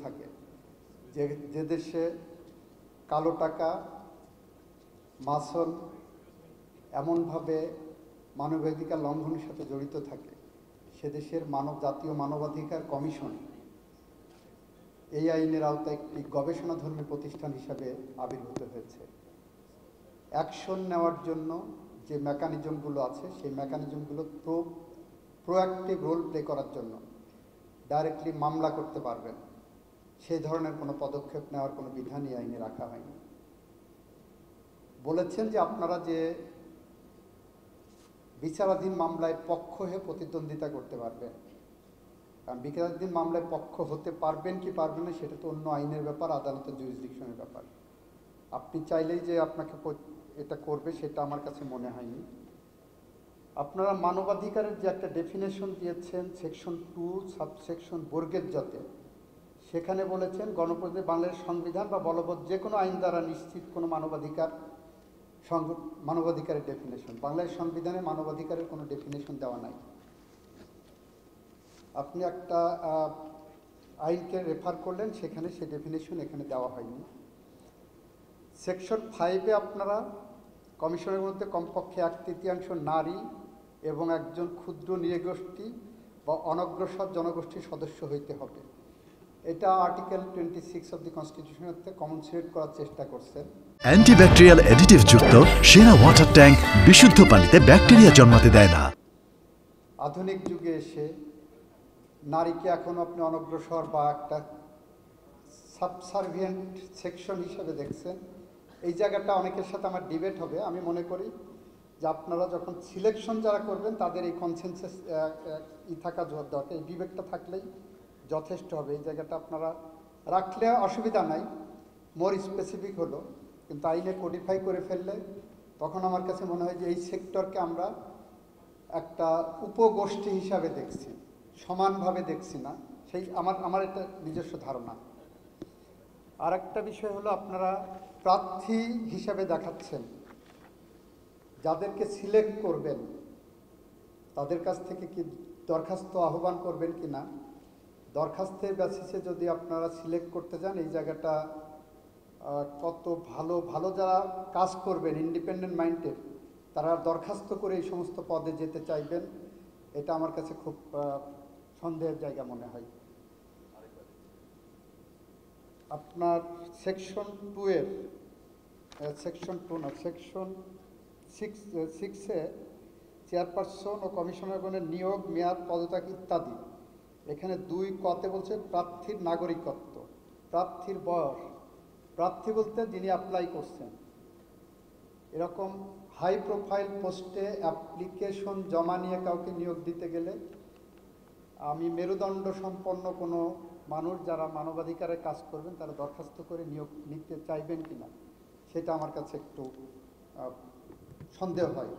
থাকে, যে দেশে কালো টাকা মাসল এমনভাবে মানবাধিকার লঙ্ঘনের সাথে জড়িত থাকে, সে দেশের জাতীয় মানবাধিকার কমিশন এই আইনের আওতায় একটি গবেষণাধর্মী প্রতিষ্ঠান হিসাবে আবির্ভূত হয়েছে। অ্যাকশন নেওয়ার জন্য যে মেকানিজমগুলো আছে সেই মেকানিজমগুলো প্রোঅ্যাক্টিভ রোল প্লে করার জন্য ডাইরেক্টলি মামলা করতে পারবেন, সেই ধরনের কোনো পদক্ষেপ নেওয়ার কোনো বিধানই আইনে রাখা হয়নি। বলেছেন যে আপনারা যে বিচারাধীন মামলায় পক্ষ হয়ে প্রতিদ্বন্দ্বিতা করতে পারবেন, কারণ বিচারাধীন মামলায় পক্ষ হতে পারবেন কি পারবেন না সেটা তো অন্য আইনের ব্যাপার, আদালতের জুরিসডিকশনের ব্যাপার। আপনি চাইলেই যে আপনাকে এটা করবে সেটা আমার কাছে মনে হয়নি। আপনারা মানবাধিকারের যে একটা ডেফিনেশন দিয়েছেন সেকশন 2 সাবসেকশন বর্গের জতে, সেখানে বলেছেন গণপ্রজাতন্ত্রী বাংলাদেশ সংবিধান বা বলবৎ যে কোনো আইন দ্বারা নিশ্চিত কোনো মানবাধিকারের ডেফিনেশন, বাংলাদেশ সংবিধানে মানবাধিকারের কোনো ডেফিনেশন দেওয়া নাই। আপনি একটা আইনকে রেফার করলেন, সেখানে সেই ডেফিনেশন এখানে দেওয়া হয়নি। সেকশন 5-এ আপনারা কমিশনের মধ্যে কমপক্ষে 1/3 নারী এবং একজন ক্ষুদ্র নৃগোষ্ঠী বা অনগ্রসর জনগোষ্ঠীর সদস্য হইতে হবে, এটা আর্টিকেল 26 অফ দি কনস্টিটিউশনতে কমনসেট করার চেষ্টা করছেন। অ্যান্টিব্যাকটেরিয়াল অ্যাডিটিভ যুক্ত সেরা ওয়াটার ট্যাঙ্ক বিশুদ্ধ পানিতে ব্যাকটেরিয়া জন্মাতে দেয় না। আধুনিক যুগে এসে নারীকে এখন আপনি অনগ্রসর বা একটা সাবসার্ভিয়েন্ট সেকশন হিসেবে দেখছেন। এই জায়গাটা অনেকের সাথে আমার ডিবেট হবে। আমি মনে করি যে আপনারা যখন সিলেকশন যারা করবেন তাদের এই কনসেনসাস থাকা দরকার, এই বিবেকটা থাকলেই যথেষ্ট হবে। এই জায়গাটা আপনারা রাখলে অসুবিধা নাই, মোর স্পেসিফিক হলো, কিন্তু আইনে কোডিফাই করে ফেললে তখন আমার কাছে মনে হয় যে এই সেক্টরকে আমরা একটা উপগোষ্ঠী হিসাবে দেখছি, সমানভাবে দেখছি না, সেই আমার এটা নিজস্ব ধারণা। আর একটা বিষয় হলো আপনারা প্রার্থী হিসাবে দেখাচ্ছেন, যাদেরকে সিলেক্ট করবেন তাদের কাছ থেকে কি দরখাস্ত আহ্বান করবেন কি না, দরখাস্তের বেসিসে যদি আপনারা সিলেক্ট করতে যান, এই জায়গাটা কত ভালো যারা কাজ করবেন ইন্ডিপেন্ডেন্ট মাইন্ডের তারা দরখাস্ত করে এই সমস্ত পদে যেতে চাইবেন, এটা আমার কাছে খুব সন্দেহের জায়গা মনে হয়। আপনার সেকশন 2-এর সেকশন 6-এ চেয়ারপারসন ও কমিশনারগণের নিয়োগ, মেয়াদ, পদত্যাগ ইত্যাদি, এখানে 2 বলছে প্রার্থীর নাগরিকত্ব, প্রার্থীর বয়স, প্রার্থী বলতে যিনি অ্যাপ্লাই করছেন। এরকম হাই প্রোফাইল পোস্টে অ্যাপ্লিকেশন জমা নিয়ে কাউকে নিয়োগ দিতে গেলে আমি মেরুদণ্ড সম্পন্ন কোনো মানুষ যারা মানবাধিকারের কাজ করবেন তারা দরখাস্ত করে নিয়োগ নিতে চাইবেন কিনা সেটা আমার কাছে একটু সন্দেহ হয়।